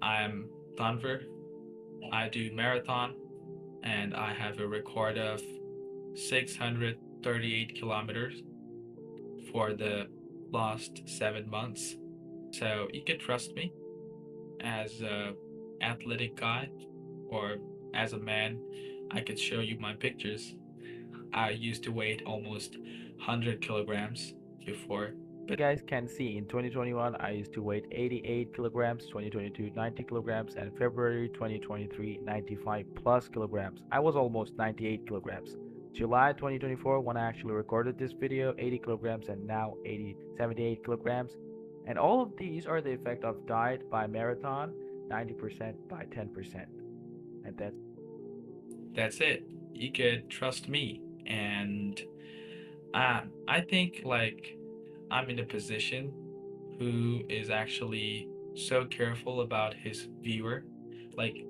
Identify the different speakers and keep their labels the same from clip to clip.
Speaker 1: I'm Tanver. I do marathon and I have a record of 638 kilometers for the last 7 months. So you can trust me as a athletic guy or as a man. I could show you my pictures. I used to weigh almost 100 kilograms before,
Speaker 2: You
Speaker 1: but
Speaker 2: guys can see in 2021 I used to weigh 88 kilograms, 2022 90 kilograms, and February 2023 95 plus kilograms. I was almost 98 kilograms. July 2024 when I actually recorded this video, 80 kilograms, and now 78 kilograms. And all of these are the effect of diet by marathon, 90% by 10%. And
Speaker 1: that's it. You could trust me. And I think like I'm in a position who is actually so careful about his viewer. Like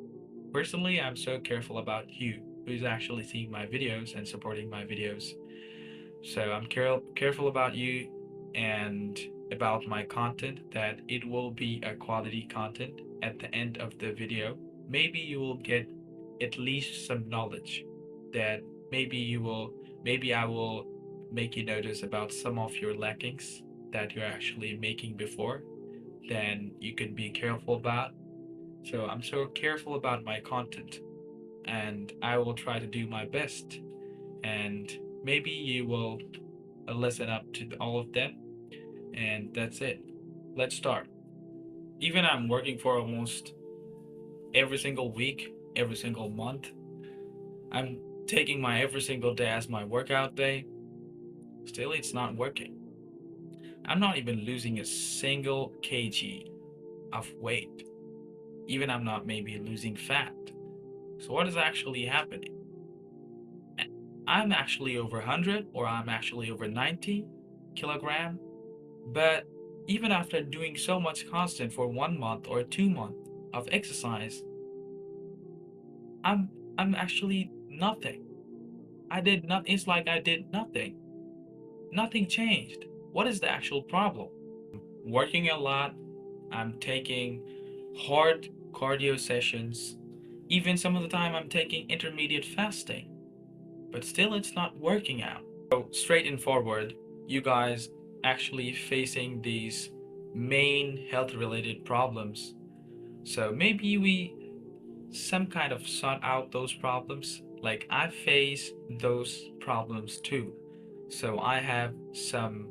Speaker 1: personally, I'm so careful about you who's actually seeing my videos and supporting my videos. So I'm careful about you and about my content that it will be a quality content at the end of the video. Maybe you will get at least some knowledge that maybe you will maybe I will make you notice about some of your lackings that you're actually making before, then you can be careful about. So I'm so careful about my content and I will try to do my best and maybe you will listen up to all of them, and that's it. Let's start. Even I'm working for almost every single week, every single month. I'm taking my every single day as my workout day. Still, it's not working. I'm not even losing a single kg of weight. Even I'm not maybe losing fat. So what is actually happening? I'm actually over 100 or I'm actually over 90 kilogram. But even after doing so much constant for 1 month or 2 months of exercise, I'm I'm actually nothing. I did not it's like I did nothing. Nothing changed. What is the actual problem? Working a lot, I'm taking hard cardio sessions. Even some of the time I'm taking intermediate fasting, but still it's not working out. So straight and forward, you guys actually facing these main health related problems. So maybe we some kind of sort out those problems. Like I face those problems too. So I have some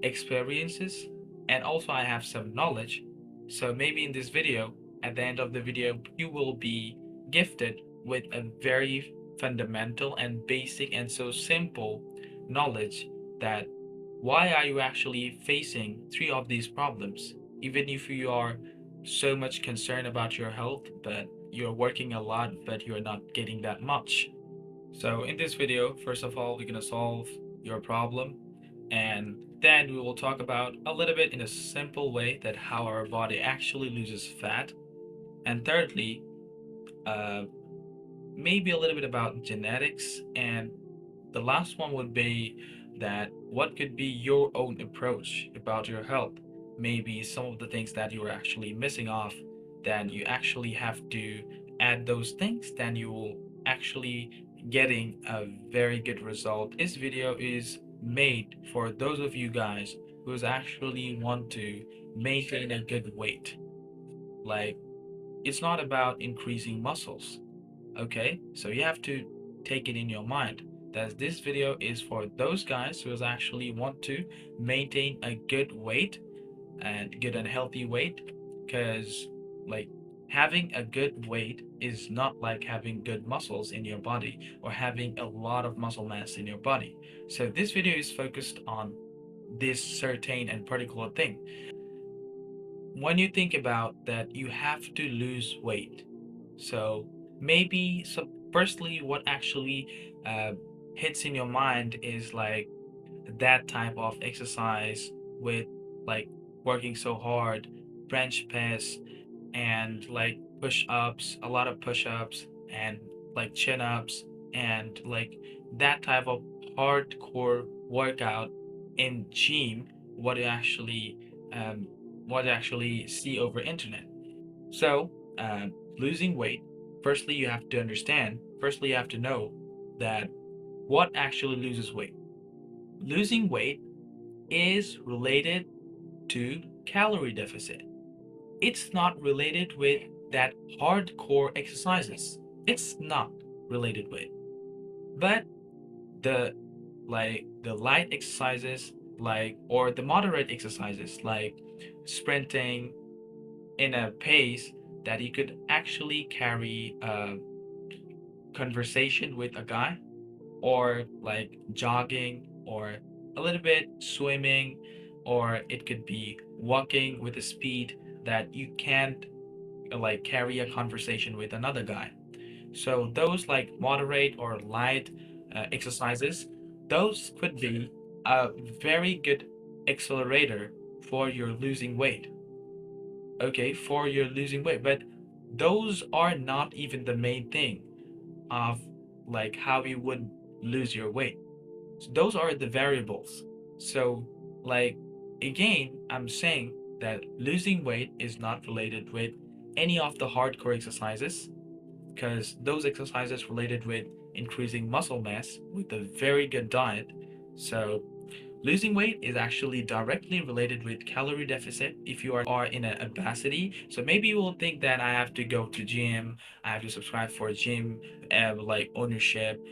Speaker 1: experiences and also I have some knowledge. So maybe in this video, at the end of the video, you will be gifted with a very fundamental and basic and so simple knowledge that why are you actually facing three of these problems? Even if you are so much concerned about your health, but you're working a lot, but you're not getting that much. So in this video, first of all, we're gonna solve your problem, and then we will talk about a little bit in a simple way that how our body actually loses fat. And thirdly, uh, maybe a little bit about genetics. And the last one would be that what could be your own approach about your health? Maybe some of the things that you're actually missing off, then you actually have to add those things, then you will actually getting a very good result. This video is made for those of you guys who's actually want to maintain a good weight. Like it's not about increasing muscles. Okay, so you have to take it in your mind that this video is for those guys who actually want to maintain a good weight and get a healthy weight, because like having a good weight is not like having good muscles in your body or having a lot of muscle mass in your body. So this video is focused on this certain and particular thing. When you think about that you have to lose weight, so maybe so firstly what actually hits in your mind is like that type of exercise with like working so hard, bench press and like push-ups, a lot of push-ups and like chin-ups and like that type of hardcore workout in gym, what you actually um, what you actually see over internet. So, losing weight, firstly, you have to understand, firstly, you have to know that what actually loses weight. Losing weight is related to calorie deficit. It's not related with that hardcore exercises. It's not related with. But the the light exercises or the moderate exercises like sprinting in a pace that you could actually carry a conversation with a guy, or like jogging, or a little bit swimming, or it could be walking with a speed that you can't like carry a conversation with another guy. So those like moderate or light exercises, those could be a very good accelerator for your losing weight. Okay, for your losing weight, but those are not even the main thing of like how you would lose your weight. So those are the variables. So like again, I'm saying that losing weight is not related with any of the hardcore exercises, because those exercises related with increasing muscle mass with a very good diet. So losing weight is actually directly related with calorie deficit if you are in an obesity. So maybe you will think that I have to go to gym, I have to subscribe for a gym like ownership,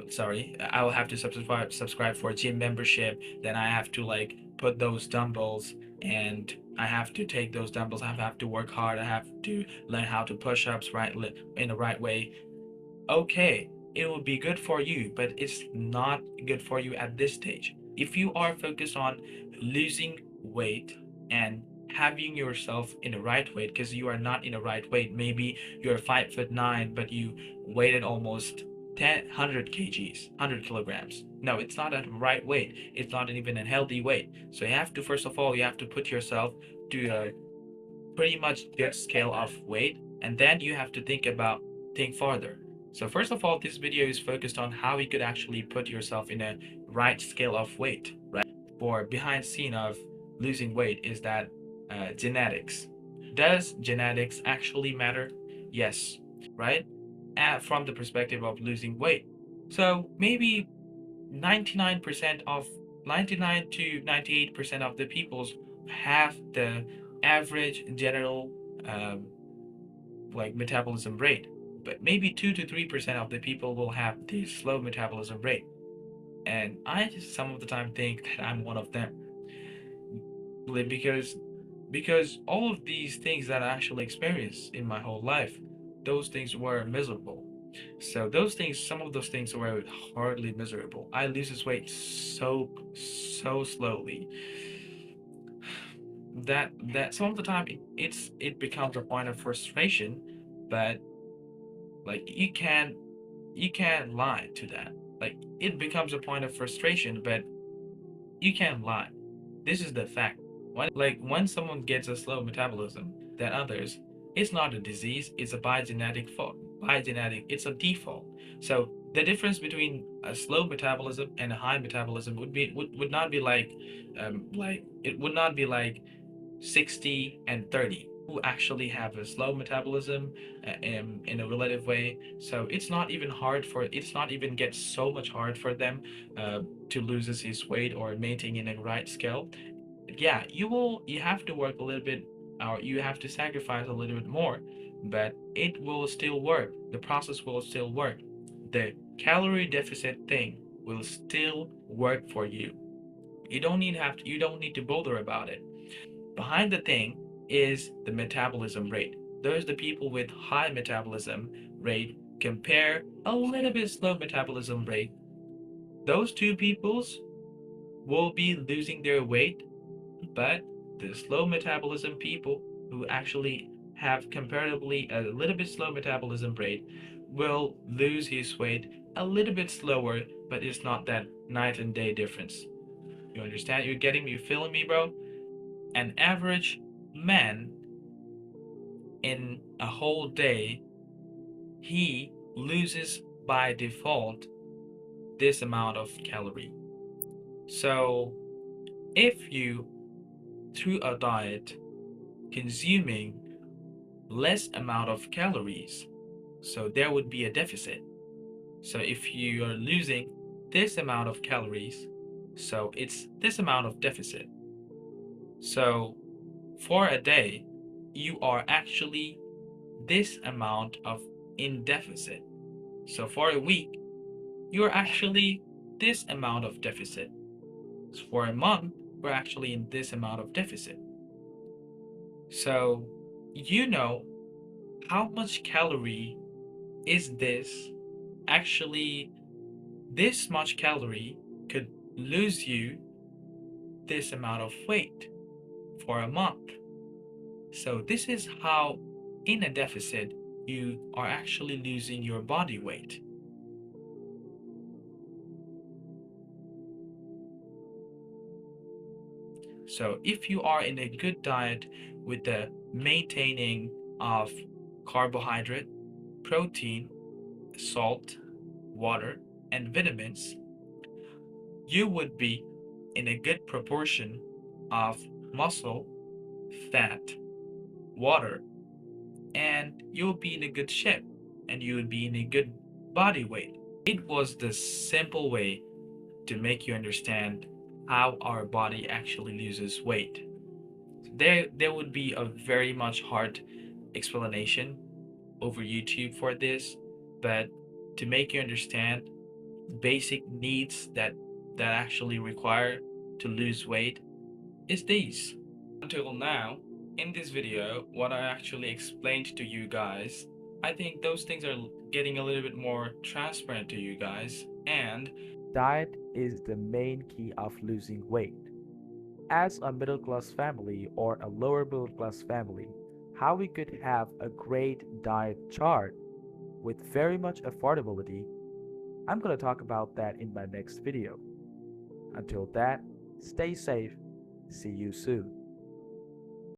Speaker 1: sorry, I will have to subscribe for a gym membership, then I have to like put those dumbbells, and I have to take those dumbbells, I have to work hard, I have to learn how to push ups right in the right way. Okay, it will be good for you, but it's not good for you at this stage. If you are focused on losing weight and having yourself in the right weight, because you are not in the right weight, maybe you're 5'9", but you weighted almost 100 kgs, 100 kilograms. No, it's not a right weight. It's not even a healthy weight. So you have to, first of all, you have to put yourself to a pretty much good scale of weight, and then you have to think farther. So first of all, this video is focused on how you could actually put yourself in a right scale of weight, right? For behind scene of losing weight is that genetics. Does genetics actually matter? Yes, right? From the perspective of losing weight. So maybe 99% of 99 to 98% of the peoples have the average general um, like metabolism rate, but maybe 2 to 3% of the people will have the slow metabolism rate, and I just some of the time think that I'm one of them. Because all of these things that I actually experienced in my whole life, those things were miserable. So those things, some of those things were hardly miserable. I lose this weight so slowly that some of the time it becomes a point of frustration. But like you can't lie to that. Like it becomes a point of frustration, but you can't lie. This is the fact. When someone gets a slow metabolism than others, it's not a disease, it's a biogenetic fault. Biogenetic, it's a default. So the difference between a slow metabolism and a high metabolism would not be like it would not be like 60 and 30 who actually have a slow metabolism in a relative way. So it's not even get so much hard for them to lose his weight or maintaining a right scale. Yeah, you have to work a little bit, or you have to sacrifice a little bit more, but it will still work. The process will still work. The calorie deficit thing will still work for you. You don't need to bother about it. Behind the thing is the metabolism rate. Those the people with high metabolism rate compare a little bit slow metabolism rate. Those two peoples will be losing their weight, but the slow metabolism people who actually have comparatively a little bit slow metabolism rate will lose his weight a little bit slower, but it's not that night and day difference. You understand? You're getting me? You feeling me, bro? An average man in a whole day, he loses by default this amount of calorie. So if you, through a diet, consuming less amount of calories. So there would be a deficit. So if you are losing this amount of calories, so it's this amount of deficit. So for a day, you are actually this amount of in deficit. So for a week, you're actually this amount of deficit. So for a month, we're actually in this amount of deficit. So you know how much calorie is this. Actually, this much calorie could lose you this amount of weight for a month. So this is how in a deficit you are actually losing your body weight. So if you are in a good diet with the maintaining of carbohydrate, protein, salt, water, and vitamins, you would be in a good proportion of muscle, fat, water, and you'll be in a good shape and you would be in a good body weight. It was the simple way to make you understand how our body actually loses weight. There would be a very much hard explanation over YouTube for this, but to make you understand basic needs that actually require to lose weight is these. Until now, in this video, what I actually explained to you guys, I think those things are getting a little bit more transparent to you guys, and
Speaker 2: Diet is the main key of losing weight. As a middle class family or a lower middle class family, how we could have a great diet chart with very much affordability, I'm going to talk about that in my next video. Until that, stay safe. See you soon.